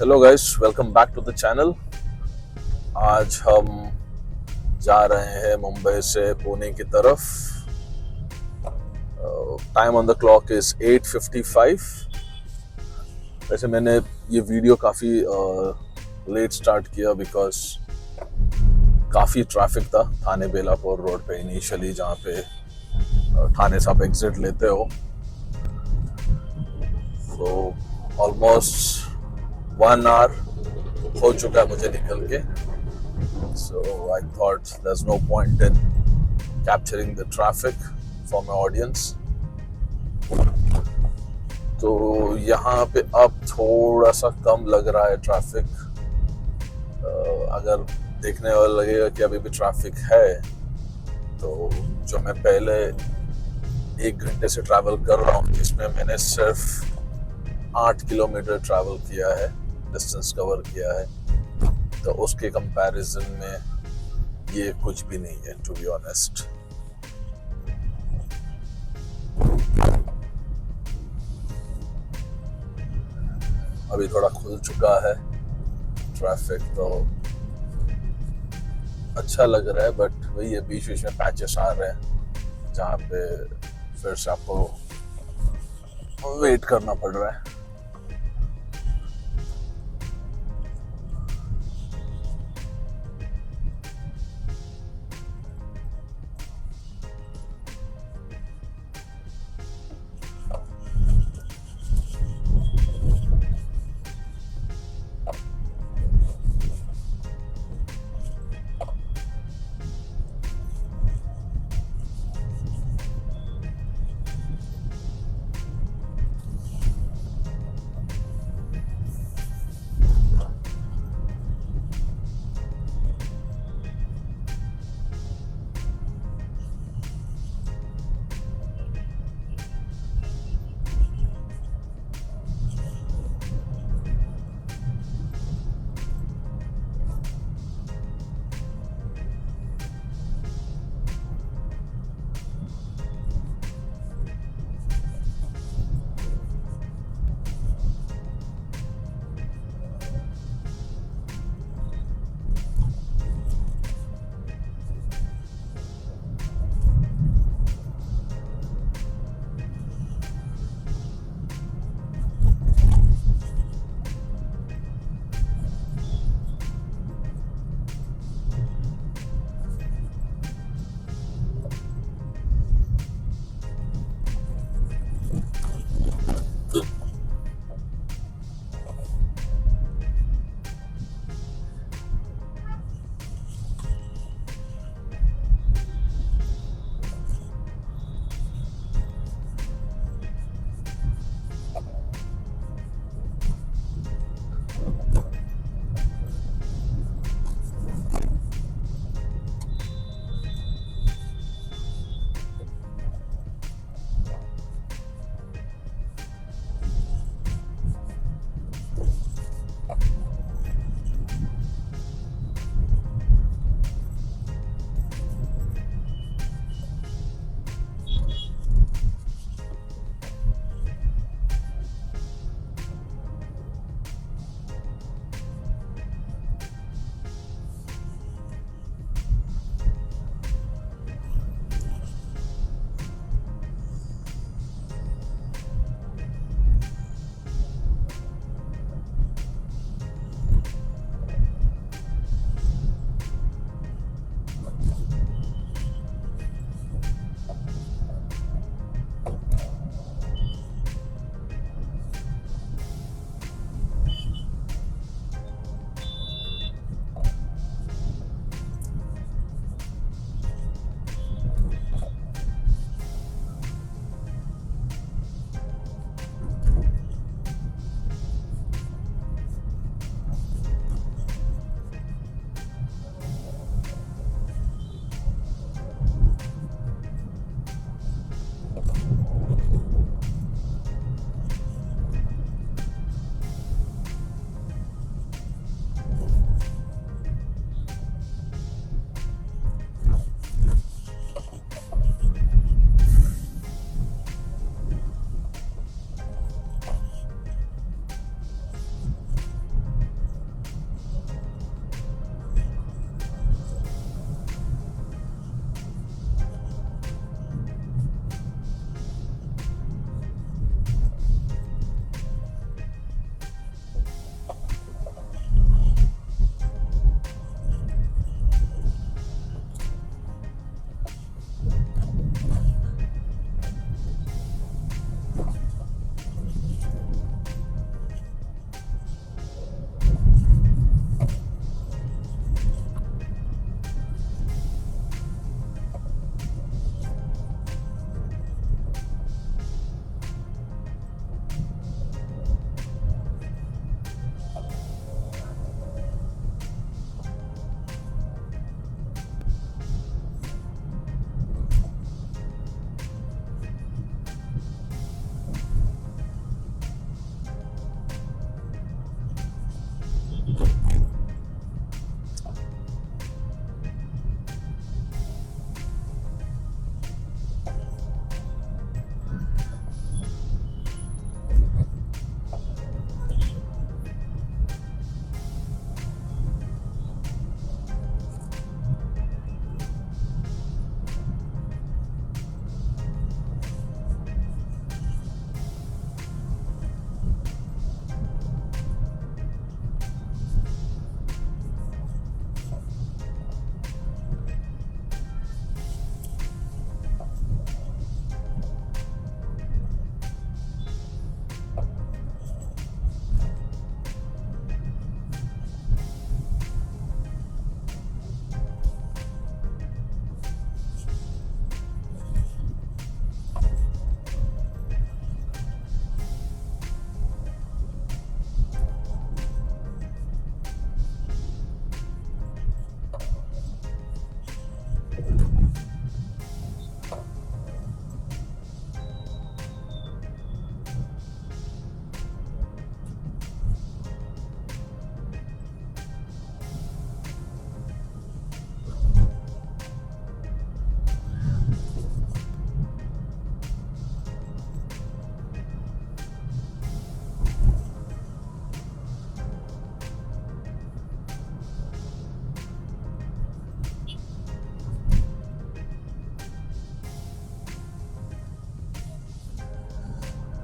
Hello guys, welcome back to the channel. आज हम जा रहे हैं मुंबई से पुणे की तरफ। Time on the clock is 8:55। वैसे मैंने ये वीडियो काफ़ी लेट स्टार्ट किया बिकॉज काफ़ी ट्रैफिक था थाने बेलापुर रोड पे इनिशियली, जहाँ पे थाने से आप एग्जिट लेते हो। तो ऑलमोस्ट 1 आवर हो चुका है मुझे निकल के। So I thought there's no point in capturing the traffic for my audience. तो यहाँ पे अब थोड़ा सा कम लग रहा है ट्रैफिक। अगर देखने वाला लगेगा कि अभी भी ट्रैफिक है, तो जो मैं पहले 1 घंटे से ट्रैवल कर रहा हूँ, जिसमें मैंने सिर्फ 8 किलोमीटर ट्रैवल किया है, डिस्टेंस कवर किया है, तो उसके कंपैरिजन में ये कुछ भी नहीं है, टू बी ऑनेस्ट। अभी थोड़ा खुल चुका है ट्रैफिक, तो अच्छा लग रहा है, बट वही है, बीच बीच में पैचेस आ रहे हैं जहाँ पे फिर से आपको वेट करना पड़ रहा है।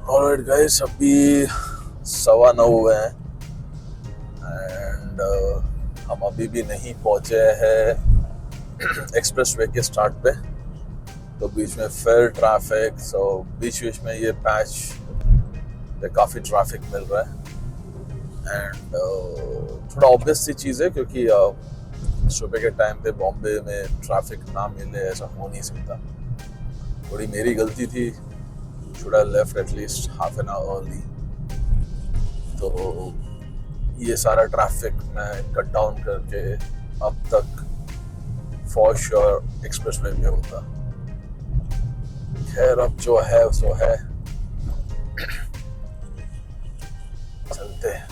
ऑलराइट गाइस, अभी 9:15 हुए हैं एंड हम अभी भी नहीं पहुंचे हैं एक्सप्रेस वे के स्टार्ट पे। तो बीच में फिर ट्रैफिक, सो बीच बीच में ये पैच पे काफ़ी ट्रैफिक मिल रहा है एंड थोड़ा ऑब्वियस सी चीज़ है क्योंकि सुबह के टाइम पे बॉम्बे में ट्रैफिक ना मिले ऐसा हो नहीं सकता। थोड़ी मेरी गलती थी, should have left at least half an hour early. तो ये सारा ट्रैफिक मैं कट डाउन करके अब तक फॉर श्योर एक्सप्रेस वे पे होता। खैर अब जो है सो है, चलते हैं।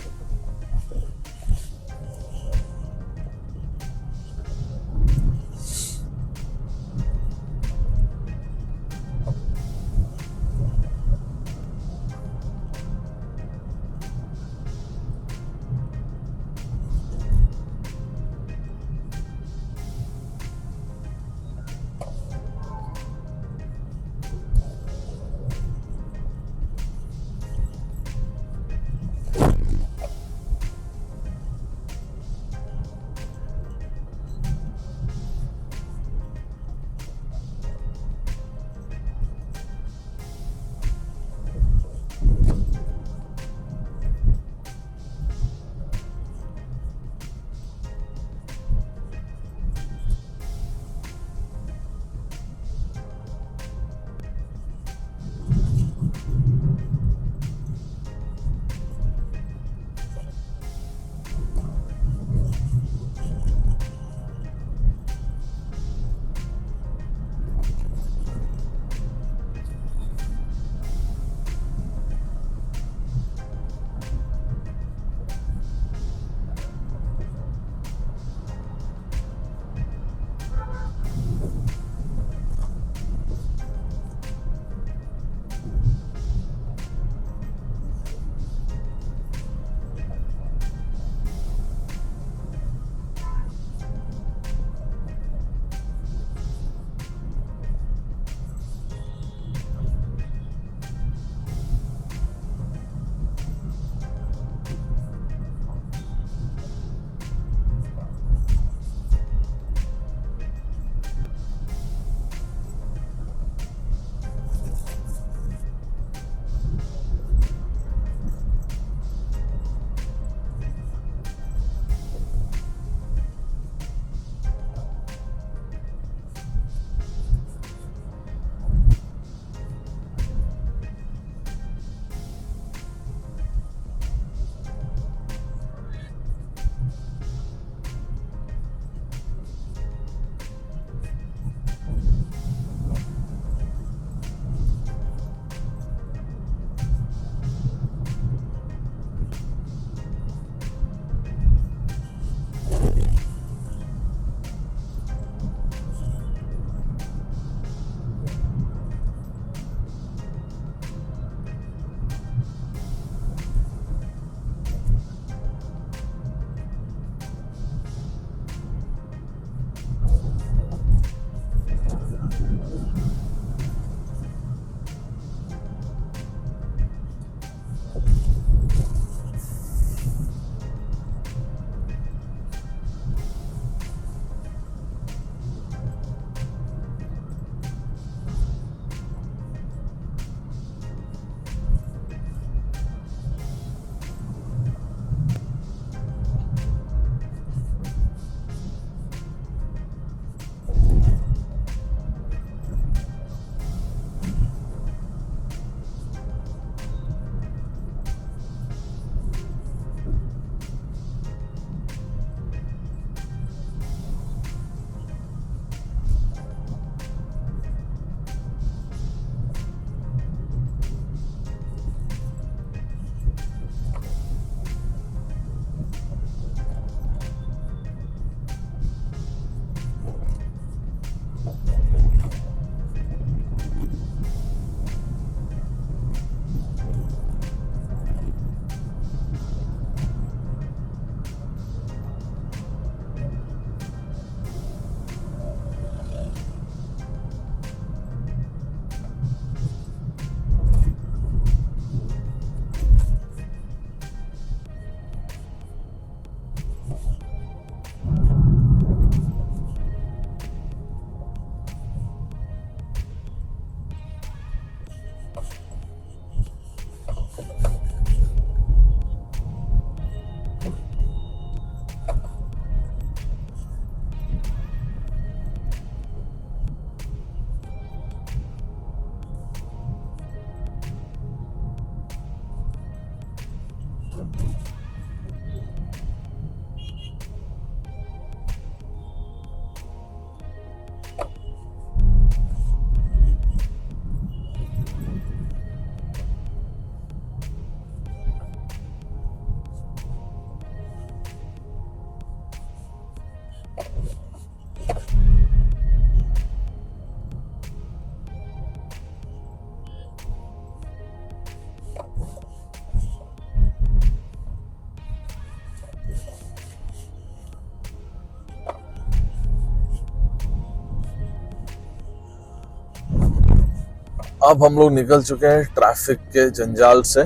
अब हम लोग निकल चुके हैं ट्रैफिक के जंजाल से।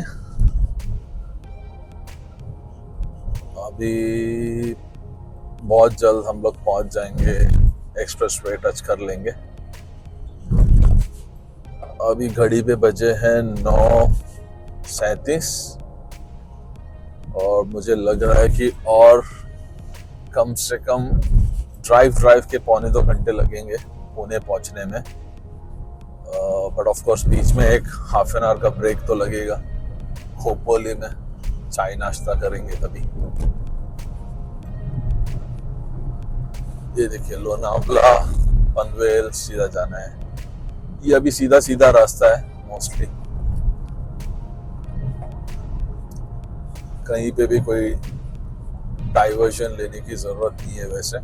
अभी बहुत जल्द हम लोग पहुंच जाएंगे, एक्सप्रेस वे टच कर लेंगे। अभी घड़ी पे बजे हैं 9:37 और मुझे लग रहा है कि और कम से कम ड्राइव के 1.25 घंटे लगेंगे पुणे पहुंचने में। बट ऑफ कोर्स बीच में एक हाफ एन आवर का ब्रेक तो लगेगा। खोपोली में चाय नाश्ता करेंगे तभी। ये देखिए लोनावला पनवेल सीधा जाना है। ये अभी सीधा सीधा रास्ता है मोस्टली, कहीं पे भी कोई डाइवर्जन लेने की जरूरत नहीं है वैसे।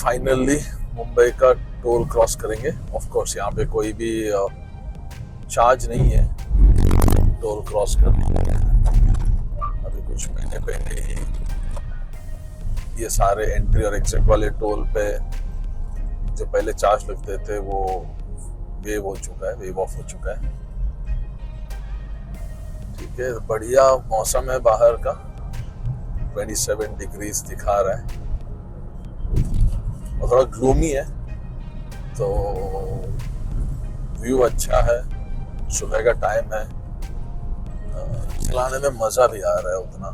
फाइनली मुंबई का टोल क्रॉस करेंगे। ऑफ कोर्स यहाँ पे कोई भी चार्ज नहीं है टोल क्रॉस करने के। अभी कुछ महीने पहले ही ये सारे एंट्री और एग्जिट वाले टोल पे जो पहले चार्ज लगते थे वो वेव ऑफ हो चुका है। ठीक है, बढ़िया मौसम है बाहर का, 27 डिग्रीज दिखा रहा है और थोड़ा ग्लूमी है, तो व्यू अच्छा है, सुबह का टाइम है, चलाने में मजा भी आ रहा है उतना।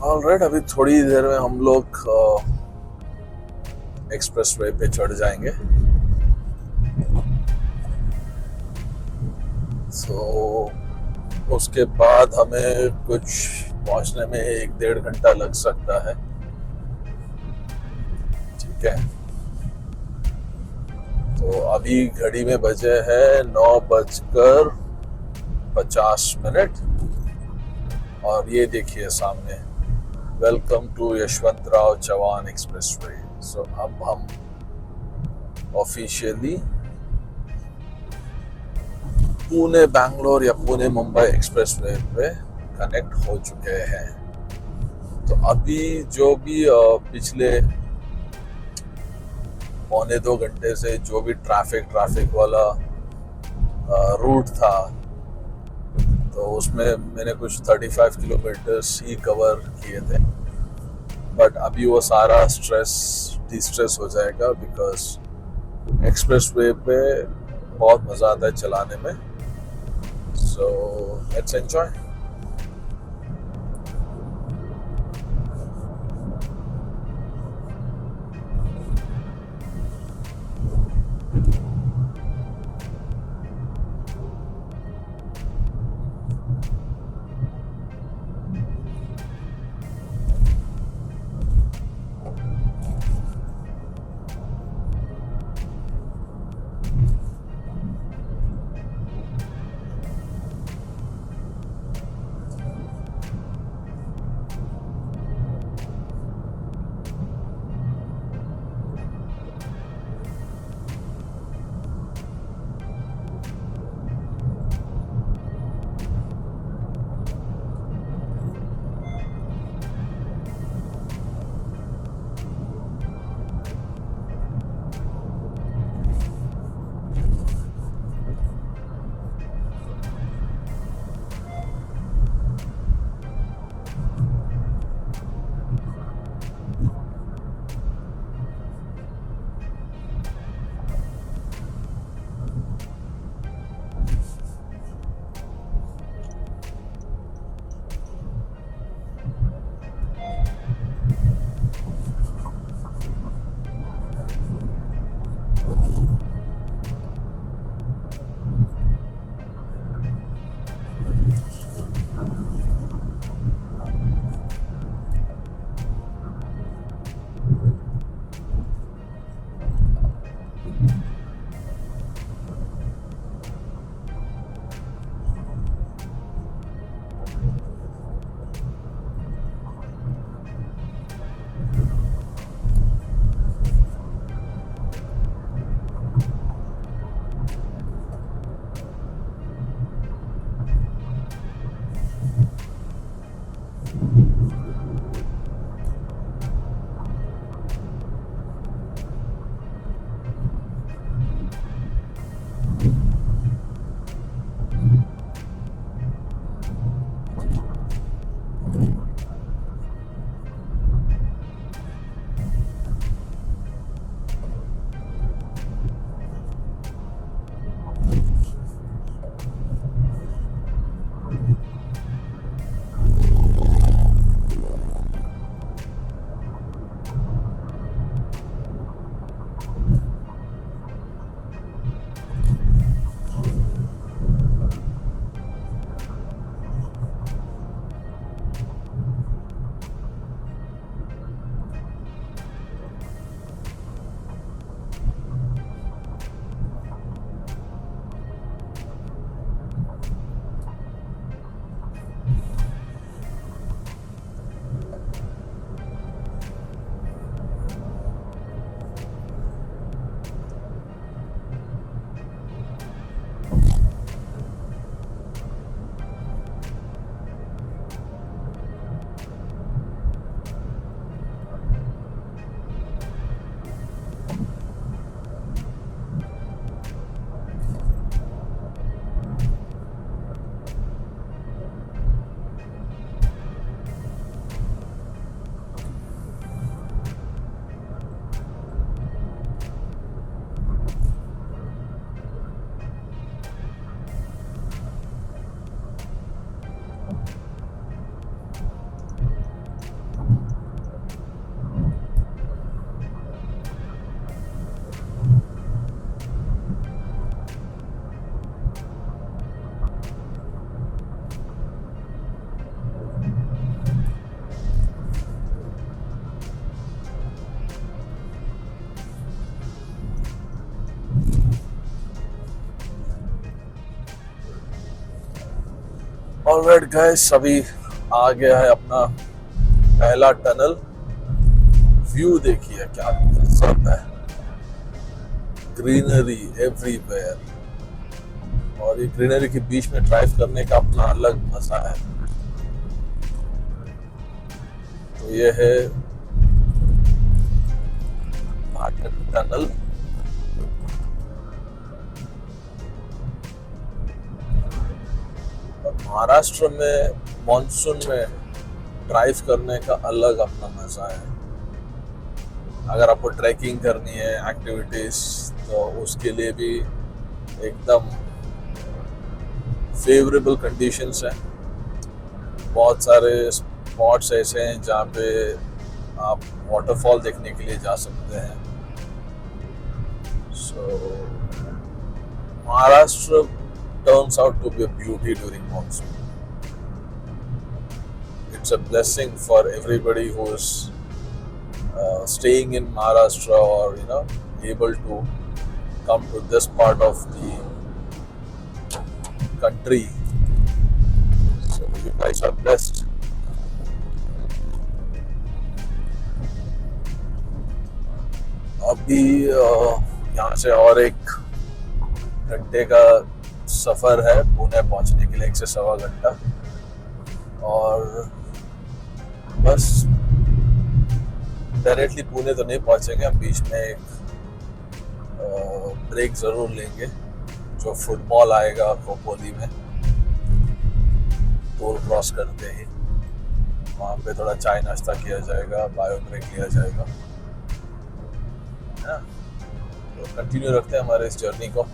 ऑलराइट, अभी थोड़ी देर में हम लोग एक्सप्रेस वे पे चढ़ जाएंगे। उसके बाद हमें कुछ पहुंचने में 1-1.5 घंटा लग सकता है। ठीक है, तो अभी घड़ी में बजे हैं 9:50 और ये देखिए सामने welcome to Yashwantrao Chavan expressway. So अब हम ऑफिशियली पुणे बैंगलोर या पुणे मुंबई एक्सप्रेसवे पे कनेक्ट हो चुके हैं। तो अभी जो भी पिछले 1.25 घंटे से जो भी ट्रैफिक वाला रूट था, तो उसमें मैंने कुछ 35 किलोमीटर्स ही कवर किए थे। बट अभी वो सारा डिस्ट्रेस हो जाएगा, बिकॉज एक्सप्रेसवे पे बहुत मज़ा आता है चलाने में। So let's enjoy. Alright guys, अभी आ गया है अपना पहला टनल। व्यू देखिए क्या सब है, ग्रीनरी एवरीवेयर, और ये ग्रीनरी के बीच में ड्राइव करने का अपना अलग मजा है। तो ये है भाटक टनल। और महाराष्ट्र में मॉनसून में ड्राइव करने का अलग अपना मजा है। अगर आपको ट्रैकिंग करनी है, एक्टिविटीज, तो उसके लिए भी एकदम फेवरेबल कंडीशंस हैं। बहुत सारे स्पॉट्स ऐसे हैं जहाँ पे आप वाटरफॉल देखने के लिए जा सकते हैं। सो Maharashtra turns out to be a beauty during monsoon. It's a blessing for everybody who is staying in Maharashtra, or able to come to this part of the country. So you guys are blessed. अभी यहाँ से और 1 घंटे का सफर है पुणे पहुंचने के लिए, 1 से सवा घंटा। और बस डायरेक्टली पुणे तो नहीं पहुंचेंगे, हम बीच में एक ब्रेक जरूर लेंगे। जो फूड मॉल आएगा खोपोली में, टोल क्रॉस करते ही वहाँ पे थोड़ा चाय नाश्ता किया जाएगा, बायो ब्रेक लिया जाएगा, है ना। तो कंटिन्यू रखते हैं हमारे इस जर्नी को।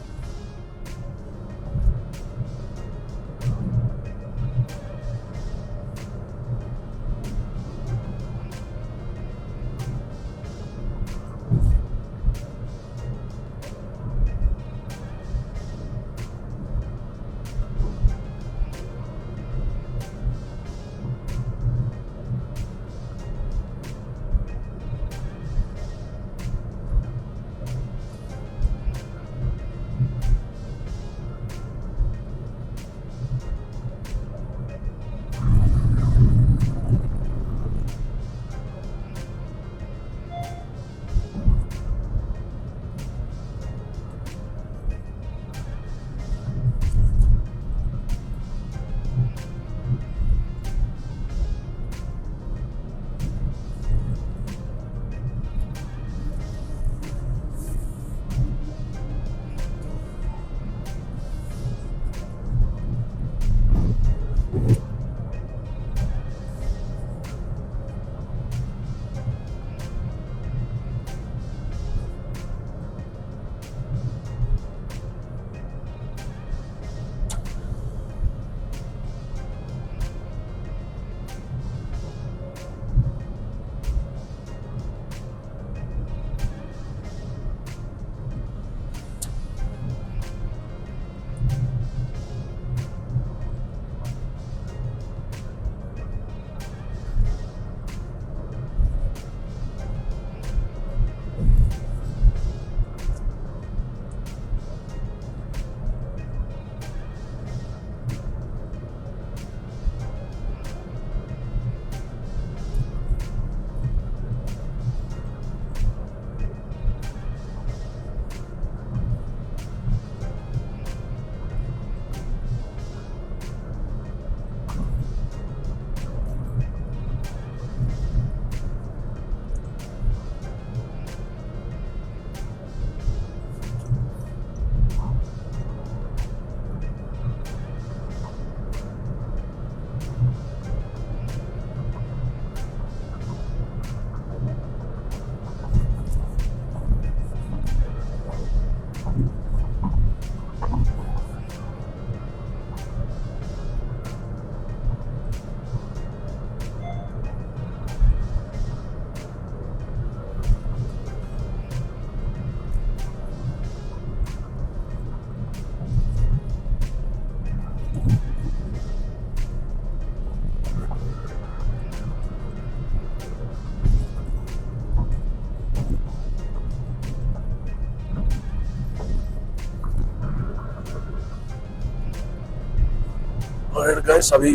और गाइस अभी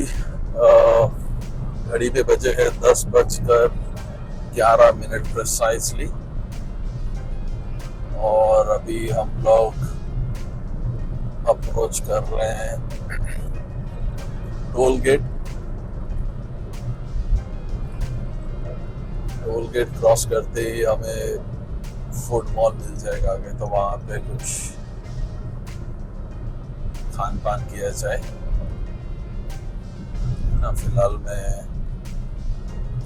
घड़ी पे बजे हैं 10:11 प्रिसाइसली। और अभी हम लोग अप्रोच कर रहे हैं toll gate. Toll gate cross करते ही हमें फूड मॉल मिल जाएगा आगे, तो वहाँ पे कुछ खान पान किया जाए ना। फिलहाल में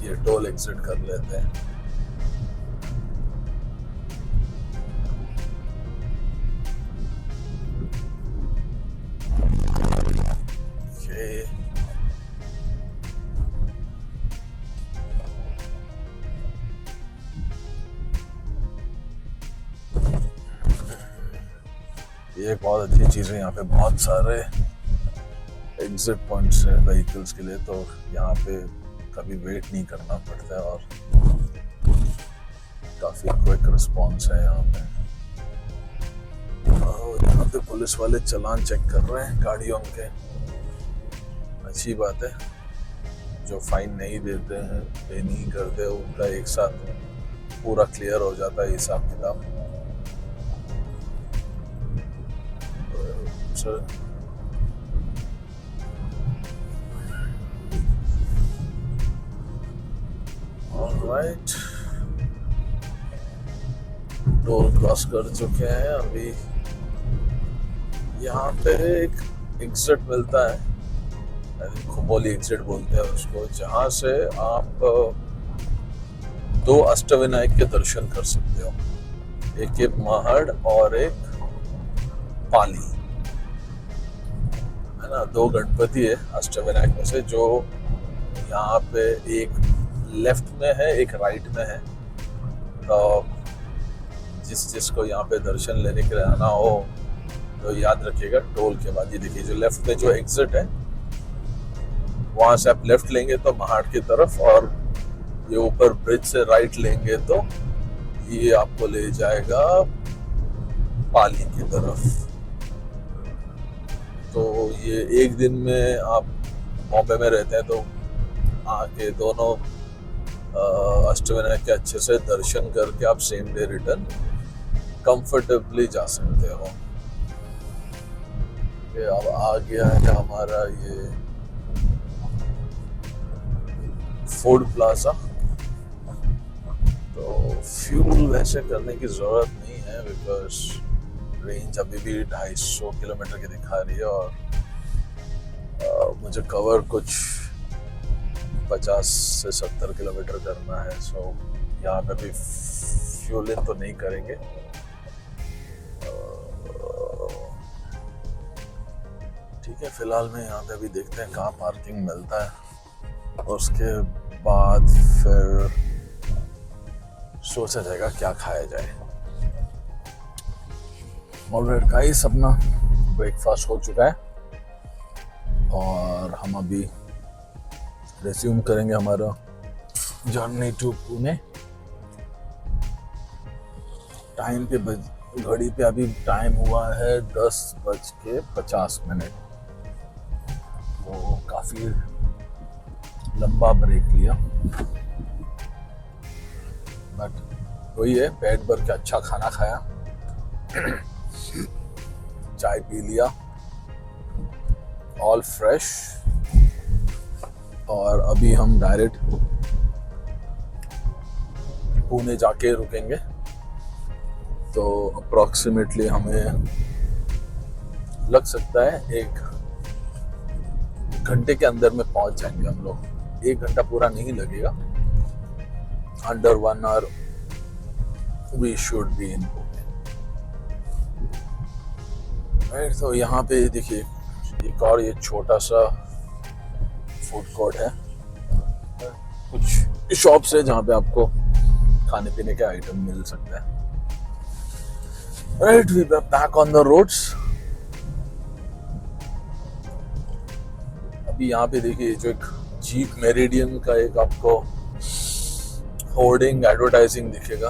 ये टोल एग्जिट कर लेते हैं। ये एक बहुत अच्छी चीज़ है, यहाँ पे बहुत सारे एग्जिट पॉइंट्स है व्हीकल्स के लिए, तो यहाँ पे कभी वेट नहीं करना पड़ता है और काफ़ी क्विक रिस्पॉन्स है यहाँ पे। और यहाँ पे पुलिस वाले चालान चेक कर रहे हैं गाड़ियों के। अच्छी बात है, जो फाइन नहीं देते हैं, पे नहीं करते, उनका एक साथ पूरा क्लियर हो जाता है हिसाब किताब। ऑलराइट, टोल क्रॉस कर चुके हैं। अभी यहाँ पे एक एग्जिट मिलता है, खोपोली एग्जिट बोलते हैं उसको, जहाँ से आप 2 अष्टविनायक के दर्शन कर सकते हो। एक महड़ और एक पाली, है ना। 2 गणपति है अष्टविनायक में से, जो यहाँ पे एक लेफ्ट में है, एक राइट में है। तो जिसको यहाँ पे दर्शन लेने के लिए आना हो तो याद रखिएगा, टोल के बाद ये देखिए जो लेफ्ट में जो एग्जिट है, वहां से आप लेफ्ट लेंगे तो महाड़ की तरफ, और ये ऊपर ब्रिज से राइट लेंगे तो ये आपको ले जाएगा पाली की तरफ। तो ये एक दिन में आप बॉम्बे में रहते हैं तो आके दोनों अष्टविनायक के अच्छे से दर्शन करके आप सेम डे रिटर्न कंफर्टेबली जा सकते हो। अब आ गया है हमारा ये फूड प्लाजा। तो फ्यूल वैसे करने की जरूरत नहीं है, बिकॉज रेंज अभी भी 250 किलोमीटर की दिखा रही है, और मुझे कवर कुछ 50 से 70 किलोमीटर करना है। सो यहाँ पे भी फ्यूलिंग तो नहीं करेंगे। ठीक है, फिलहाल में यहाँ पे अभी देखते हैं कहाँ पार्किंग मिलता है, और उसके बाद फिर सोचा जाएगा क्या खाया जाए। ऑलराइट गाइस, अपना ब्रेकफास्ट हो चुका है और हम अभी रिज्यूम करेंगे हमारा जर्नी टू पुणे। टाइम पे घड़ी पे अभी टाइम हुआ है 10:50। तो काफी लंबा ब्रेक लिया, बट वही है, पेट भर के अच्छा खाना खाया, चाय पी लिया, ऑल फ्रेश। और अभी हम डायरेक्ट पुणे जाके रुकेंगे। तो अप्रॉक्सीमेटली हमें लग सकता है 1 घंटे के अंदर में पहुंच जाएंगे हम लोग। 1 घंटा पूरा नहीं लगेगा, under 1 hour we should be in Pune. Right, तो यहाँ पे देखिए एक और ये छोटा सा फूड कोर्ट है, कुछ शॉप्स है जहाँ पे आपको खाने पीने के आइटम मिल सकता है। Right, we are back on the roads. अभी यहाँ पे देखिए जो एक जीप मेरिडियन का एक आपको होर्डिंग एडवर्टाइजिंग दिखेगा।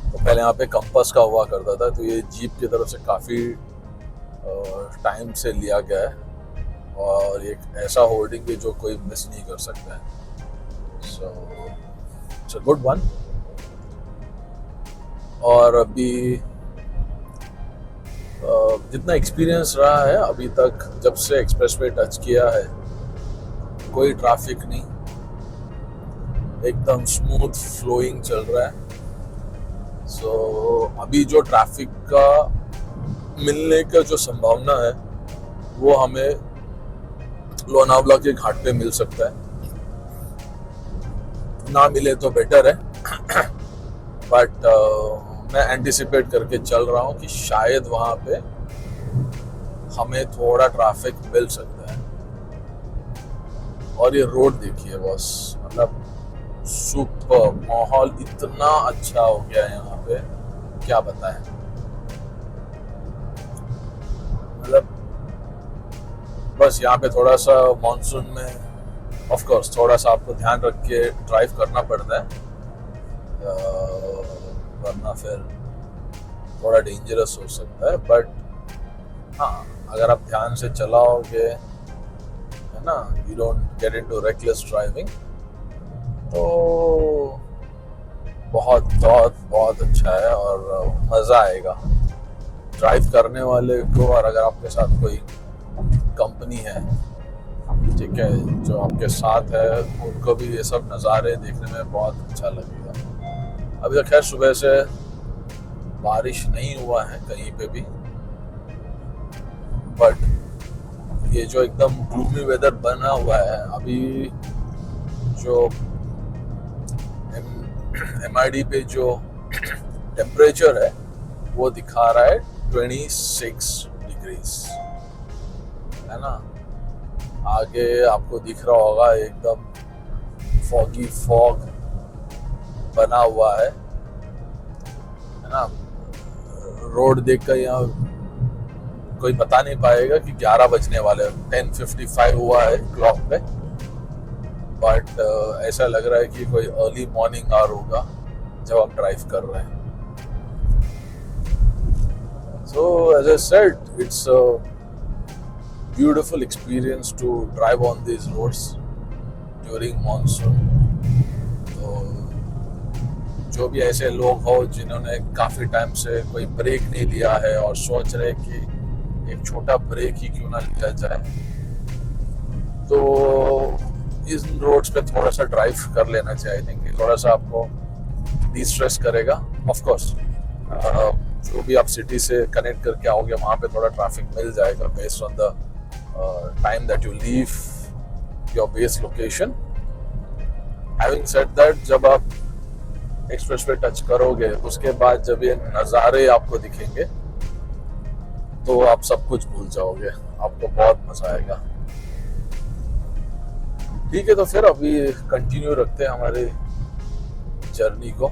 तो पहले यहाँ पे कंपास का हुआ करता था, तो ये जीप की तरफ से काफी टाइम से लिया गया है और एक ऐसा होर्डिंग है जो कोई मिस नहीं कर सकता है। So it's a good one. और अभी जितना एक्सपीरियंस रहा है अभी तक, जब से एक्सप्रेसवे टच किया है, कोई ट्रैफिक नहीं, एकदम स्मूथ फ्लोइंग चल रहा है। सो अभी जो ट्रैफिक का मिलने का जो संभावना है वो हमें लोनावला के घाट पे मिल सकता है। ना मिले तो बेटर है बट मैं एंटिसिपेट करके चल रहा हूँ कि शायद वहाँ पे हमें थोड़ा ट्रैफिक मिल सकता है। और ये रोड देखिए बॉस, मतलब सुपर, माहौल इतना अच्छा हो गया है यहाँ पे, क्या बताएं। मतलब बस यहाँ पे थोड़ा सा मॉनसून में ऑफ कोर्स थोड़ा सा आपको ध्यान रख के ड्राइव करना पड़ता है, वरना फिर थोड़ा डेंजरस हो सकता है। बट हाँ, अगर आप ध्यान से चलाओगे, है ना, you don't get into reckless driving, तो बहुत बहुत बहुत अच्छा है और मज़ा आएगा ड्राइव करने वाले को। और अगर आपके साथ कोई कंपनी है, ठीक है, जो आपके साथ है, उनको भी ये सब नज़ारे देखने में बहुत अच्छा लगेगा। अभी तक खैर सुबह से बारिश नहीं हुआ है कहीं पे भी, बट ये जो एकदम ग्लूमी वेदर बना हुआ है अभी, जो MID पे जो टेम्परेचर है वो दिखा रहा है 26 डिग्रीज, है ना। आगे आपको दिख रहा होगा एकदम फॉगी फॉग बना हुआ है ना। रोड देखकर यहाँ कोई बता नहीं पाएगा कि 11 बजने वाले, 10:55 हुआ है क्लॉक पे, बट ऐसा लग रहा है कि कोई अर्ली मॉर्निंग आवर होगा जब हम ड्राइव कर रहे हैं। So as I said, it's a beautiful experience to drive on this roads during monsoon. तो जो भी ऐसे लोग हो जिन्होंने काफ़ी टाइम से कोई ब्रेक नहीं लिया है और सोच रहे कि एक छोटा ब्रेक ही क्यों ना लिया जाए, तो इस रोड्स पे थोड़ा सा ड्राइव कर लेना चाहिए। थिंक थोड़ा सा आपको डिस्ट्रेस करेगा। ऑफ कोर्स जो भी आप सिटी से कनेक्ट करके आओगे वहाँ पे थोड़ा ट्रैफिक मिल जाएगा based on the time that you leave your base location. Having said that, जब आप एक्सप्रेसवे टच करोगे उसके बाद जब ये नज़ारे आपको दिखेंगे तो आप सब कुछ भूल जाओगे, आपको बहुत मजा आएगा। ठीक है, तो फिर अभी कंटिन्यू रखते हैं हमारे जर्नी को।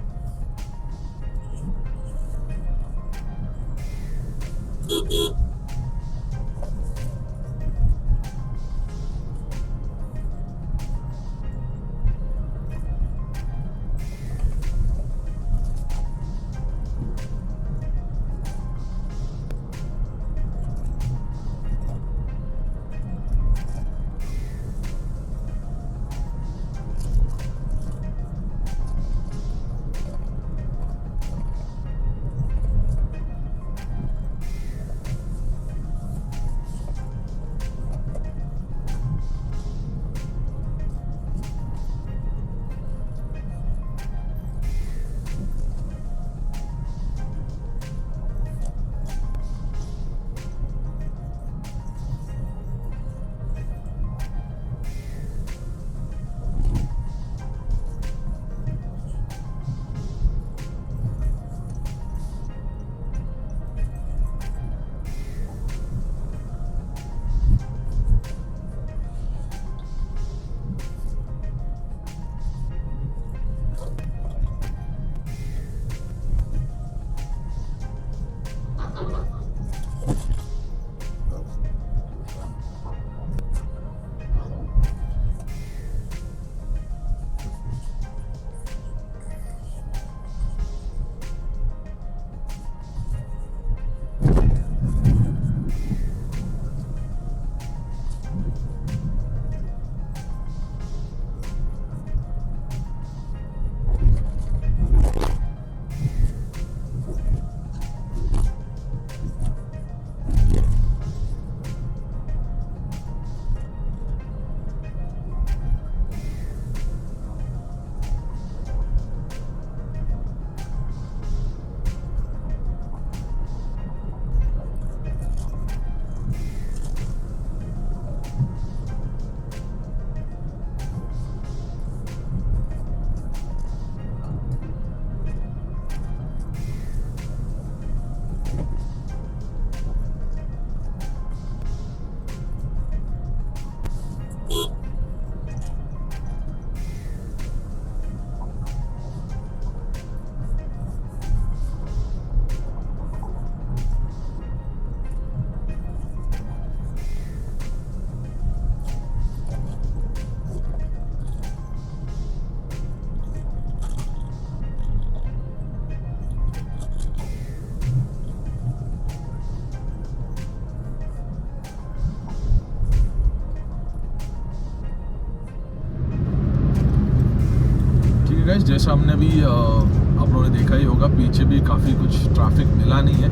जैसा हमने भी आप लोगों ने देखा ही होगा, पीछे भी काफ़ी कुछ ट्रैफिक मिला नहीं है.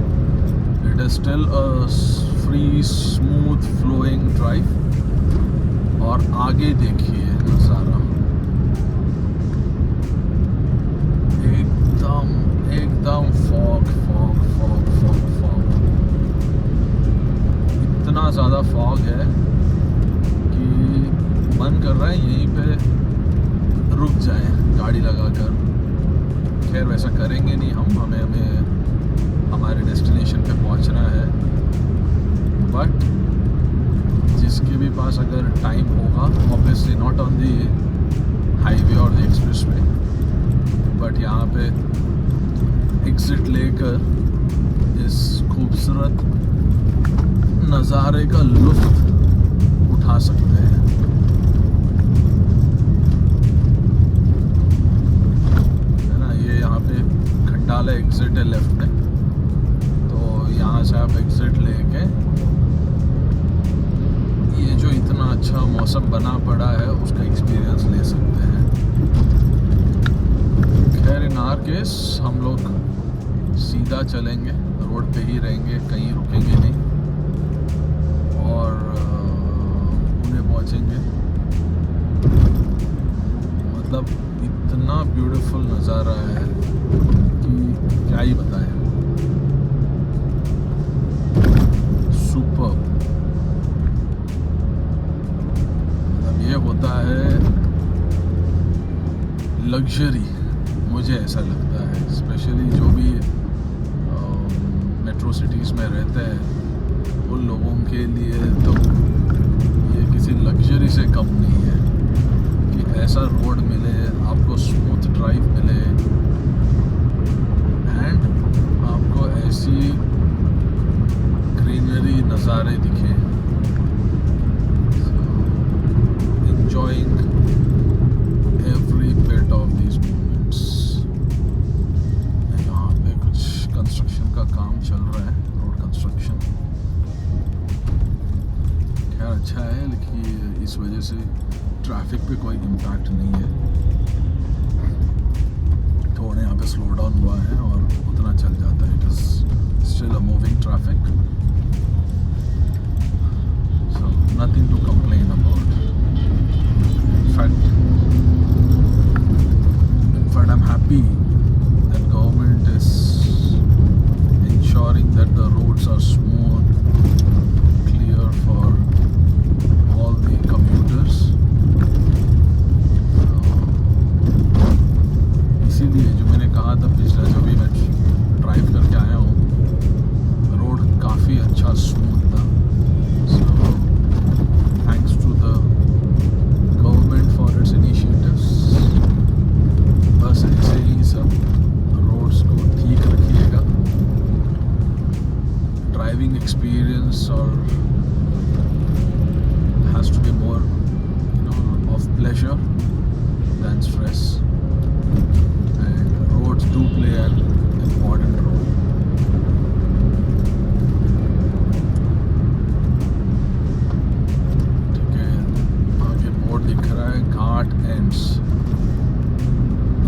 It is still a free smooth flowing drive. और आगे देखिए नज़ारा, एकदम एकदम fog fog fog fog fog. इतना ज़्यादा फॉग है कि मन कर रहा है यहीं पे रुक जाए गाड़ी लगाकर. खैर वैसा करेंगे नहीं हम, हमें हमारे डेस्टिनेशन पे पहुंचना है. बट जिसके भी पास अगर टाइम होगा, obviously not on the highway और द एक्सप्रेस वे, बट यहाँ पे एग्जिट लेकर इस खूबसूरत नज़ारे का लुत्फ उठा सकते हैं. खंडाला एग्जिट है लेफ्ट में, तो यहाँ से आप एग्जिट लेके ये जो इतना अच्छा मौसम बना पड़ा है उसका एक्सपीरियंस ले सकते हैं. खैर इन आवर केस हम लोग सीधा चलेंगे, रोड पे ही रहेंगे, कहीं रुकेंगे नहीं और पुणे पहुँचेंगे. मतलब इतना ब्यूटीफुल नज़ारा है कि क्या ही बताएं. सुपर. मतलब ये होता है लग्जरी, मुझे ऐसा लगता है. स्पेशली जो भी मेट्रो सिटीज़ में रहते हैं उन लोगों के लिए तो ये किसी लग्जरी से कम नहीं है कि ऐसा रोड मिले, आपको स्मूथ ड्राइव मिले एंड आपको ऐसी ग्रीनरी नज़ारे दिखे. enjoying every bit of these moments. यहाँ पे कुछ कंस्ट्रक्शन का काम चल रहा है, रोड कंस्ट्रक्शन. खैर अच्छा है, लेकिन इस वजह से ट्रैफिक पे कोई इम्पैक्ट नहीं है. थोड़े यहाँ पे स्लो डाउन हुआ है और उतना चल जाता है. It is still a moving traffic, so nothing to complain about. In fact I'm happy that government is ensuring that the roads are smooth, clear for all the commuters. इसीलिए जो मैंने कहा था पिछला, जो भी मैं ड्राइव करके आया हूँ, रोड काफ़ी अच्छा स्मूथ था. So thanks to the government for its initiatives. बस ऐसे ही सब रोड्स को ठीक रखिएगा. ड्राइविंग एक्सपीरियंस और has to be more of pleasure than stress. And roads do play an important role. ठीक है, आगे बोर्ड दिख रहा है घाट एंड्स.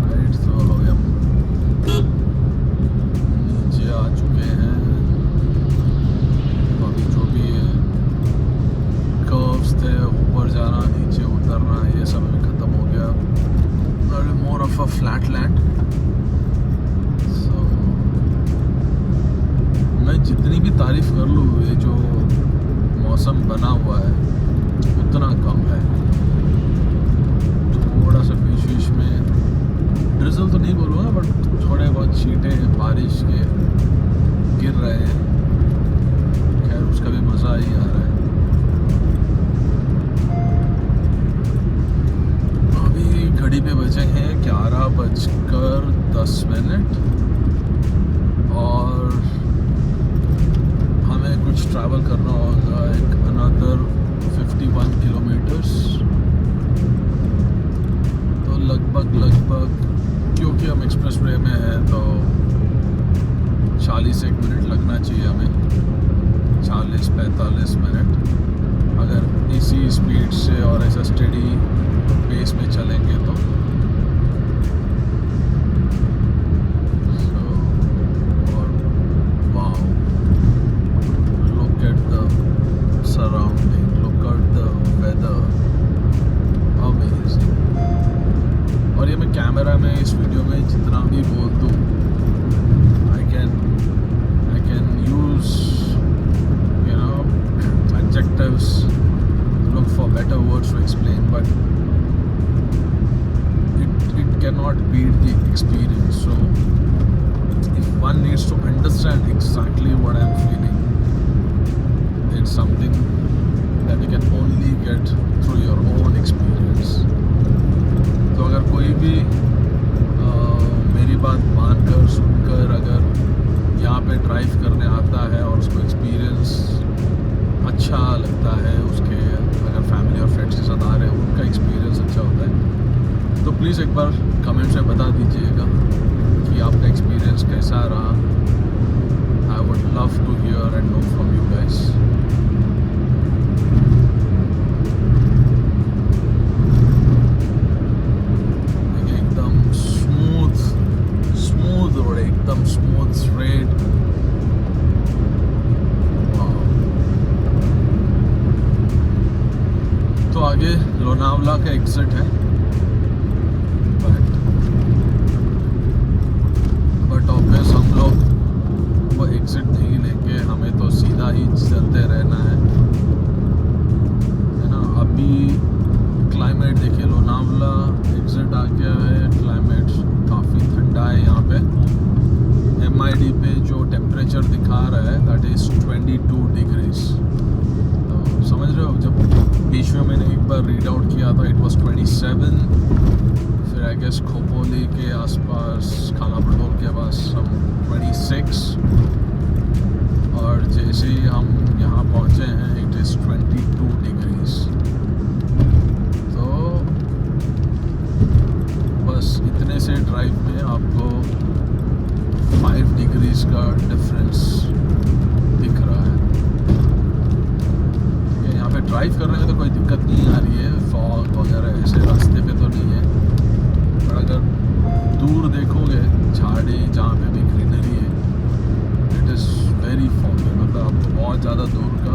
राइट, तो हम नीचे आ चुके हैं. अभी जो भी कर्व्स थे, ऊपर जाना नीचे उतरना, ये सब अभी ख़त्म हो गया. More of a flat land. So मैं जितनी भी तारीफ कर लूँ, ये जो मौसम बना हुआ है उतना कम है. थोड़ा सा बीच बीच में ड्रिजल तो नहीं बोलूँगा, बट थोड़े बहुत छींटे बारिश के गिर रहे हैं. खैर उसका भी मज़ा ही आ रहा है. घड़ी पे बजे हैं 11:10 और हमें कुछ ट्रैवल करना होगा, एक अनदर 51 किलोमीटर्स. तो लगभग क्योंकि हम एक्सप्रेस वे में हैं तो 40 मिनट लगना चाहिए हमें, 40-45 मिनट. अगर इसी स्पीड से और ऐसा स्टेडी पेस में चलेंगे तो better words to explain, but it cannot beat the experience. So if one needs to understand exactly what I'm feeling, it's something that you can only get through your own experience. तो अगर कोई भी मेरी बात मानकर सुनकर अगर यहाँ पे ड्राइव करने आता है और उसको एक्सपीरियंस अच्छा लगता है, उसके अगर फैमिली और फ्रेंड्स के साथ आ रहे हैं उनका एक्सपीरियंस अच्छा होता है, तो प्लीज़ एक बार कमेंट्स में बता दीजिएगा कि आपका एक्सपीरियंस कैसा रहा. I would love to hear and know from you guys. एकदम स्मूथ स्ट्रेट. तो आगे लोनावला का एग्जिट है, बट ऑब्वियस हम लोग वो एग्जिट नहीं लेंगे, हमें तो सीधा ही चलते रहना है ना. अभी क्लाइमेट देखिए, लोनावला एग्जिट आ गया है, क्लाइमेट काफ़ी ठंडा है यहाँ पे. MID पे जो टेम्परेचर दिखा रहा है दैट इज़ 22 डिग्रीज. तो समझ रहे हो, जब बीच में मैंने एक बार रीड आउट किया था इट वाज 27. फिर आई गेस खोपोली के आसपास, खाना पटोल के पास हम 26, और जैसे ही हम यहाँ पहुँचे हैं इट इज़ 22 डिग्रीज. तो बस इतने से ड्राइव में आपको 5 डिग्रीज का डिफरेंस दिख रहा है. यहाँ पे ड्राइव करने में तो कोई दिक्कत नहीं आ रही है, फॉग वगैरह ऐसे रास्ते पे तो नहीं है, पर अगर दूर देखोगे झाड़ी जहाँ पे भी ग्रीनरी है इट इज़ वेरी फॉगी. मतलब आपको बहुत ज़्यादा दूर का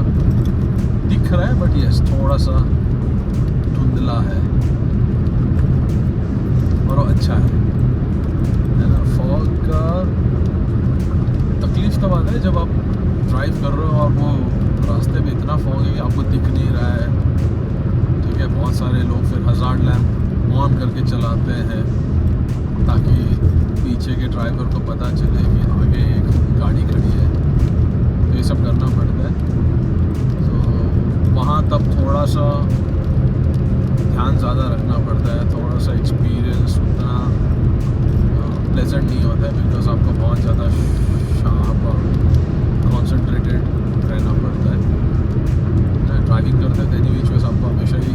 दिख रहा है, बट यस थोड़ा सा धुंधला है और वो अच्छा है ना. फॉग का तकलीफ तब आता है जब आप ड्राइव कर रहे हो और वो रास्ते में इतना फॉग है कि आपको दिख नहीं रहा है. ठीक है, बहुत सारे लोग फिर हज़ार्ड लैम्प ऑन करके चलाते हैं ताकि पीछे के ड्राइवर को पता चले कि आगे एक गाड़ी खड़ी है. तो ये सब करना पड़ता है. तो वहाँ तब थोड़ा सा ध्यान ज़्यादा रखना पड़ता है, थोड़ा सा एक्सपीरियंस उतना प्लेजेंट नहीं होता है, बिकॉज आपको बहुत ज़्यादा शार्प और कॉन्सेंट्रेटेड रहना पड़ता है. ड्राइविंग करते थे नहीं, बीच आपको हमेशा ही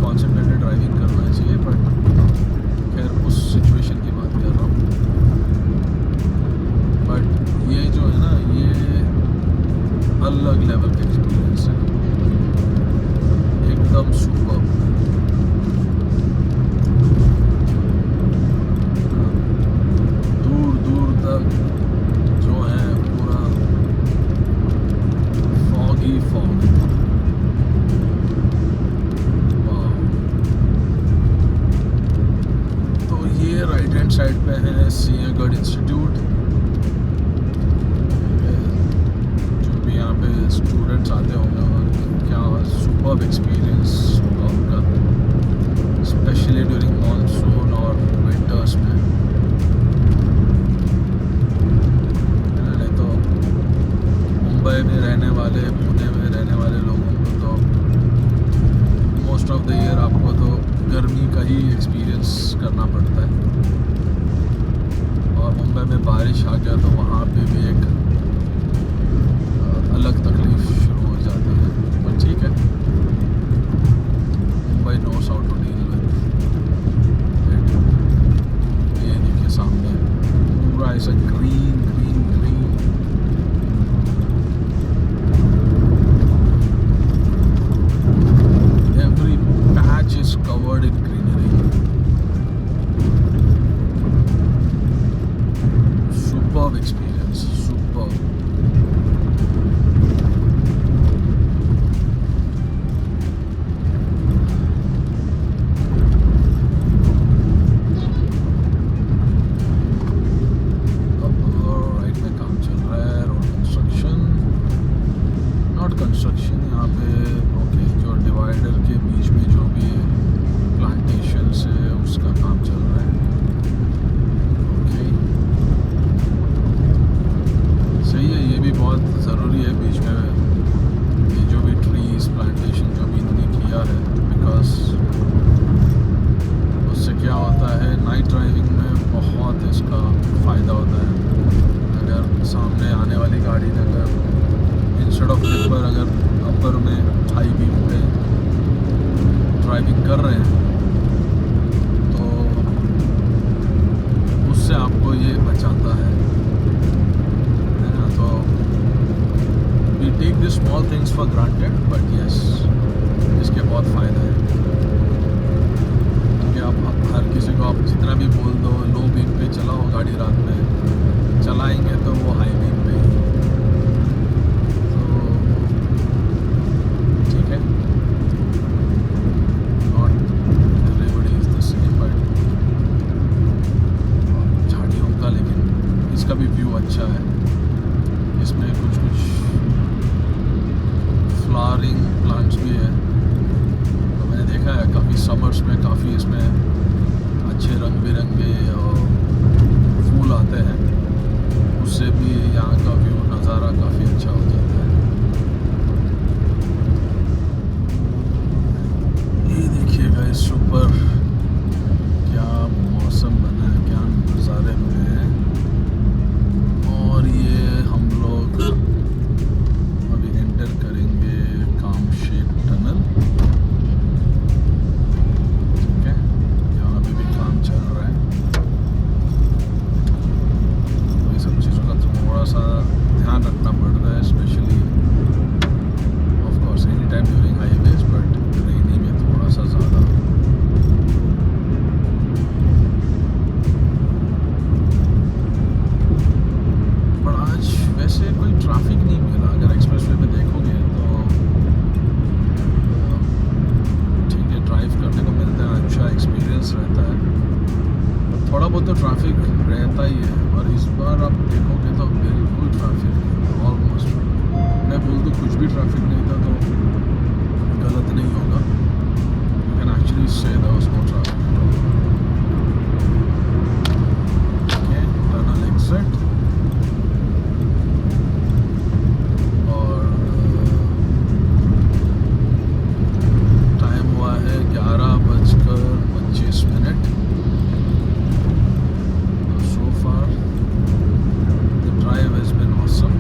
कॉन्सेंट्रेटेड ड्राइविंग करना चाहिए, बट खैर उस सिचुएशन की बात कर रहा हूँ. बट ये जो है ना, ये अलग लेवल का एक्सपीरियंस है, एकदम सुपर. दूर दूर तक जो है पूरा फॉग ही फॉग. तो ये राइट हैंड साइड पे है सिंहगढ़ इंस्टीट्यूट. जो भी यहाँ पे स्टूडेंट्स आते होंगे, क्या सुपर्ब एक्सपीरियंस होगा उनका, स्पेशली ड्यूरिंग मानसून और विंटर्स में. नहीं तो मुंबई में रहने वाले, पुणे में रहने वाले लोगों को तो मोस्ट ऑफ द ईयर आपको तो गर्मी का ही एक्सपीरियंस करना पड़ता है. और मुंबई में बारिश आ गया तो वहाँ पे भी एक अलग तकलीफ शुरू हो जाती है. पर ठीक है, Mumbai knows how to deal with. ये देखिए सामने पूरा ऐसा green green green. Every patch is covered in greenery. Superb experience, superb. गाड़ी ने अगर इंस्टेड ऑफ टिपर अगर अपर में हाई बीम पे ड्राइविंग कर रहे हैं तो उससे आपको ये बचाता है ना। तो we take this small things for granted but yes इसके बहुत फ़ायदा है। क्योंकि आप हर किसी को आप जितना भी बोल दो लो बीम पे चलाओ गाड़ी, रात में चलाएंगे तो वो हाई बीम पे ही। तो ठीक है, not everybody is the same but झाड़ियों का, लेकिन इसका भी व्यू अच्छा है। इसमें कुछ फ्लावरिंग प्लांट्स भी है, तो मैंने देखा है काफ़ी समर्स में काफ़ी इसमें अच्छे रंग बिरंगे फूल आते हैं, उससे भी यहाँ का व्यू नज़ारा काफ़ी अच्छा हो जाता है। ये देखिएगा इस ऊपर क्या मौसम बना है, क्या नज़ारे बने हैं। और ये हम लोग अभी एंटर करेंगे कामशेत टनल। ठीक है, यहाँ अभी भी काम चल रहा है, तो ये सब चीज़ों का थोड़ा सा ध्यान रखना पड़ता है, specially of course any time during highways but rainy में थोड़ा सा ज़्यादा। पर आज वैसे कोई ट्रैफिक नहीं मिला, अगर एक्सप्रेसवे पे देखोगे तो ठीक है, ड्राइव करने को मिलता है, अच्छा एक्सपीरियंस रहता है। थोड़ा बहुत तो ट्रैफिक रहता ही है, और इस बार आप देखोगे तो बिल्कुल ट्रैफिक नहीं था, ऑलमोस्ट। मैं बोल दूँ कुछ भी ट्रैफिक नहीं था तो गलत नहीं होगा, you can actually say that was no traffic. Okay, tunnel exit. और टाइम हुआ है 11:25। So far the drive has been awesome.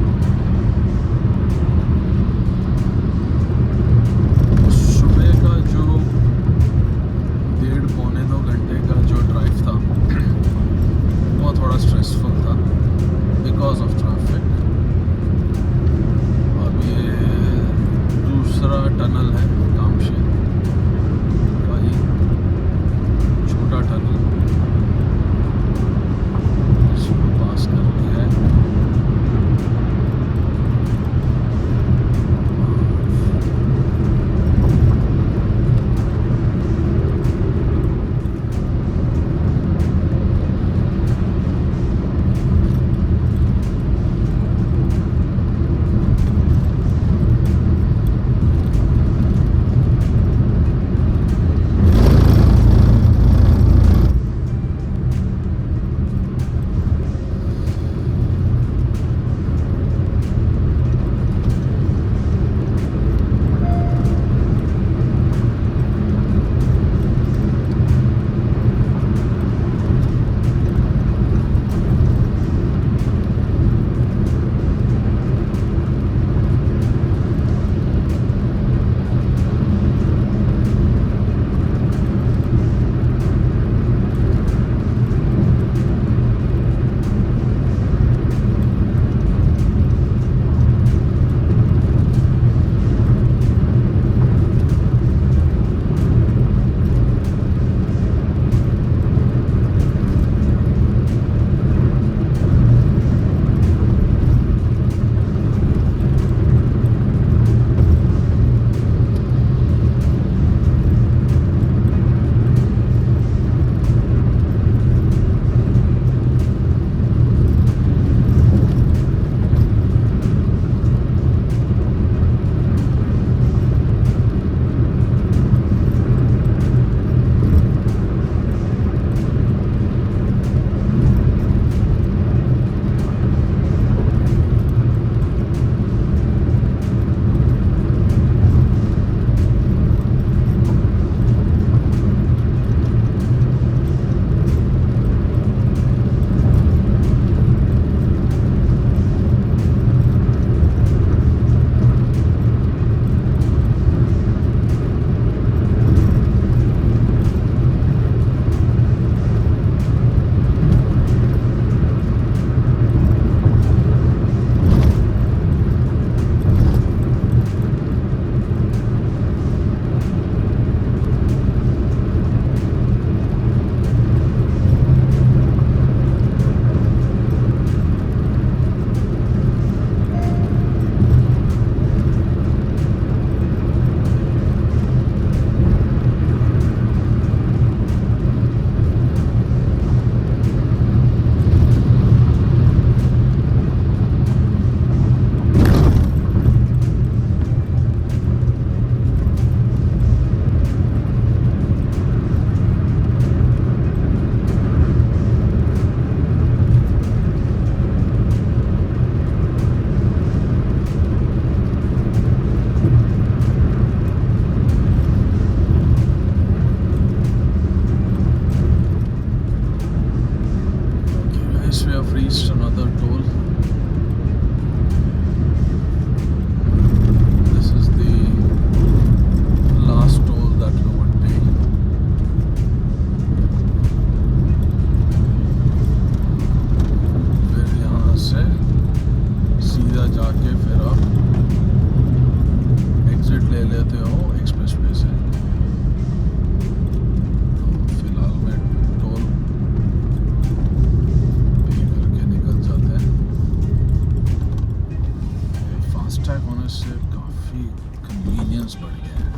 FASTag होने से काफ़ी कन्वीनियंस बढ़ गया है।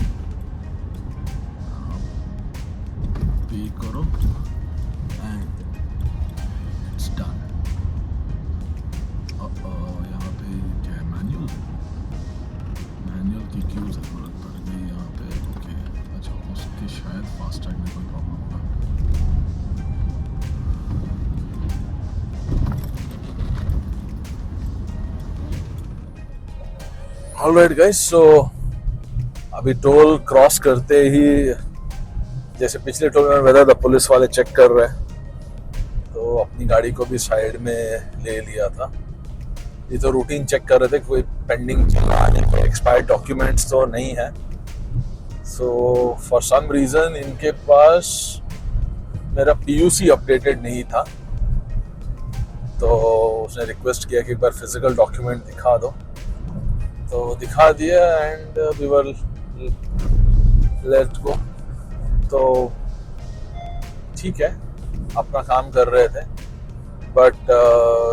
पे करो एंड इट्स डन। यहाँ पे क्या है, मैनुअल की क्यों ज़रूरत पड़ गई यहाँ पे? ओके, अच्छा उसके शायद फास्टैग में कोई प्रॉब्लम होगा। ऑलराइट गाइस, सो अभी टोल क्रॉस करते ही, जैसे पिछले टोल में बताया था, पुलिस वाले चेक कर रहे हैं, तो अपनी गाड़ी को भी साइड में ले लिया था। ये तो रूटीन चेक कर रहे थे, कोई पेंडिंग चलाने, कोई एक्सपायर्ड डॉक्यूमेंट्स तो नहीं है। सो फॉर सम रीज़न इनके पास मेरा पीयूसी अपडेटेड नहीं था, तो उसने रिक्वेस्ट किया कि एक बार फिजिकल डॉक्यूमेंट दिखा दो, तो दिखा दिया and we were let go. तो ठीक है, अपना काम कर रहे थे। बट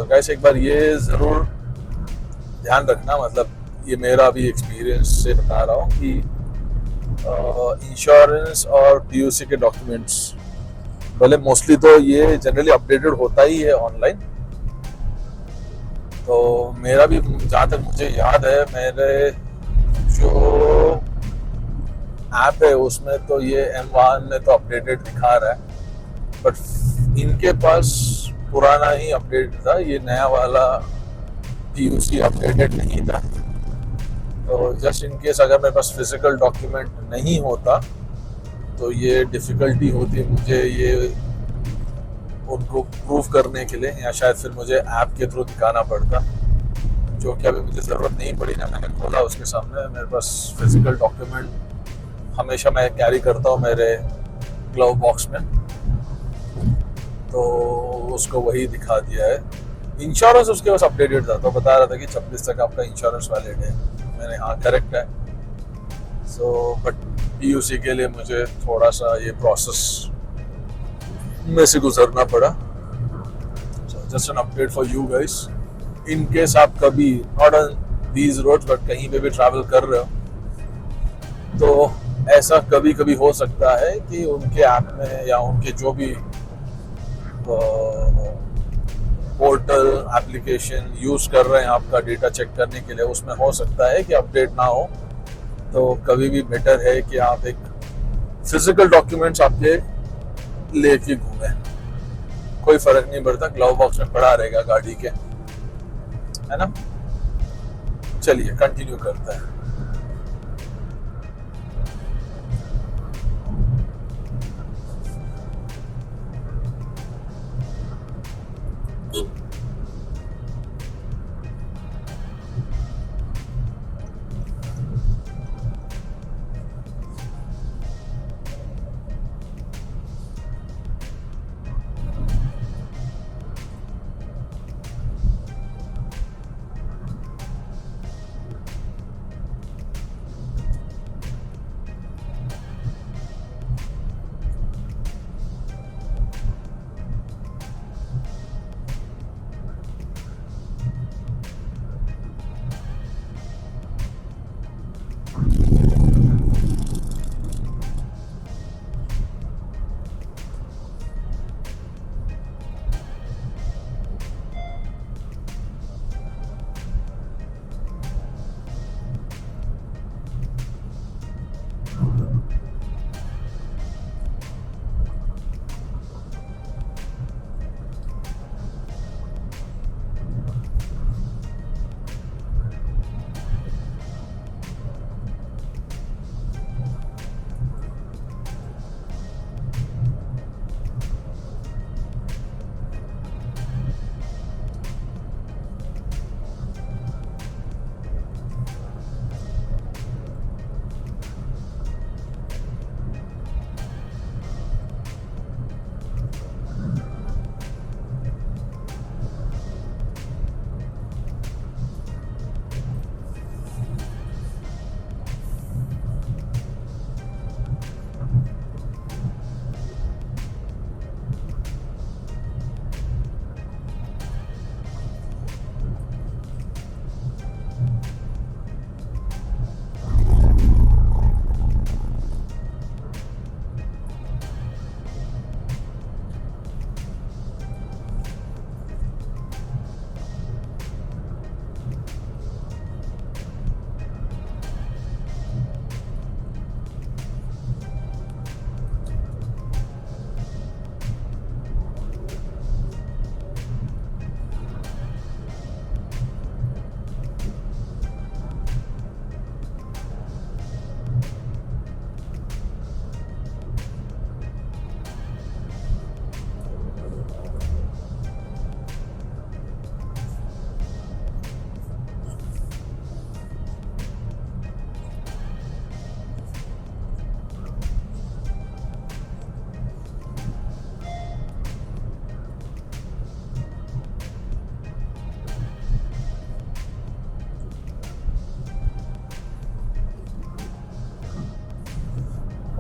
गाइस, एक बार ये ज़रूर ध्यान रखना, मतलब ये मेरा भी एक्सपीरियंस से बता रहा हूँ कि इंश्योरेंस और पीयूसी के डॉक्यूमेंट्स, भले मोस्टली तो ये जनरली अपडेटेड होता ही है ऑनलाइन, तो मेरा भी जहाँ तक मुझे याद है, मेरे जो ऐप है उसमें तो ये M1 में तो अपडेटेड दिखा रहा है, बट इनके पास पुराना ही अपडेट था, ये नया वाला पीयूसी अपडेटेड नहीं था। तो जस्ट इन केस अगर मेरे पास फिजिकल डॉक्यूमेंट नहीं होता तो ये डिफ़िकल्टी होती मुझे ये उनको प्रूव करने के लिए, या शायद फिर मुझे ऐप के थ्रू दिखाना पड़ता, जो कि अभी मुझे ज़रूरत नहीं पड़ी ना। मैंने खोला उसके सामने, मेरे पास फिजिकल डॉक्यूमेंट हमेशा मैं कैरी करता हूँ मेरे ग्लव बॉक्स में, तो उसको वही दिखा दिया है। इंश्योरेंस उसके पास अपडेटेड था, तो बता रहा था कि 26 तक आपका इंश्योरेंस वैलिड है। मैंने हाँ, करेक्ट है। सो बट पीयूसी के लिए मुझे थोड़ा सा ये प्रोसेस में से गुजरना पड़ा। So just an update for you guys, in case आप कभी not on these roads but कहीं पे भी ट्रैवल कर रहे हो, तो ऐसा कभी कभी हो सकता है कि उनके ऐप में या उनके जो भी पोर्टल एप्लीकेशन यूज़ कर रहे हैं आपका डेटा चेक करने के लिए, उसमें हो सकता है कि अपडेट ना हो। तो कभी भी बेटर है कि आप एक फिजिकल डॉक्यूमेंट्स आपके लेके घूमें, कोई फर्क नहीं पड़ता, ग्लव बॉक्स में पड़ा रहेगा गाड़ी के, है ना। चलिए कंटिन्यू करते हैं।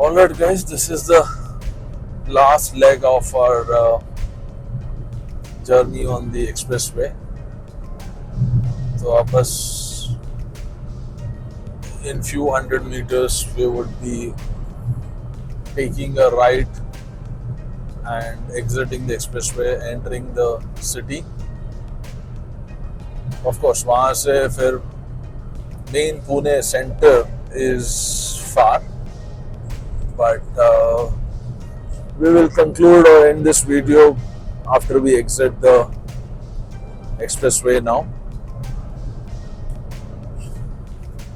Alright guys, this is the last leg of our journey on the expressway. So अब बस in few hundred meters we would be taking a right and exiting the expressway, entering the city. Of course, वहाँ से फिर main Pune center is far, but we will conclude or end this video after we exit the expressway now.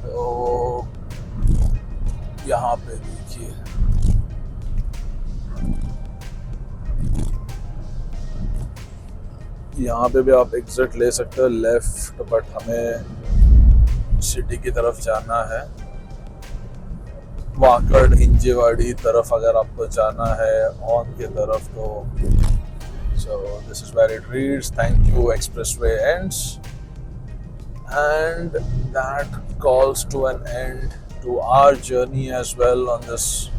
तो यहाँ पे देखिए, यहाँ पे भी आप एग्जिट ले सकते हो लेफ्ट, बट हमें सिटी की तरफ जाना है। वाकड़ हिंजेवाड़ी तरफ अगर आपको जाना है ऑन की तरफ तो so this is where it reads, thank you expressway ends, and that calls to an end to our journey as well on this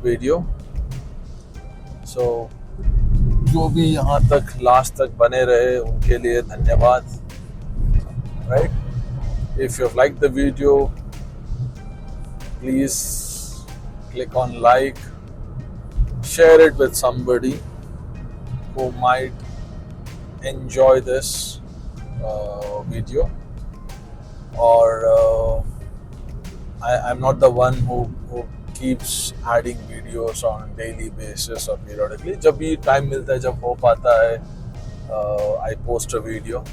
video. So जो भी यहाँ तक लास्ट तक बने रहे उनके लिए धन्यवाद. Right? If you've liked the video, please click on like, share it with somebody who might enjoy this video. Or I'm not the one who keeps adding videos on daily basis or periodically. जब भी time मिलता है, जब हो पाता है, I post a video.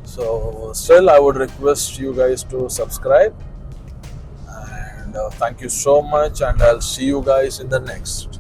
So still I would request you guys to subscribe, and thank you so much, and I'll see you guys in the next.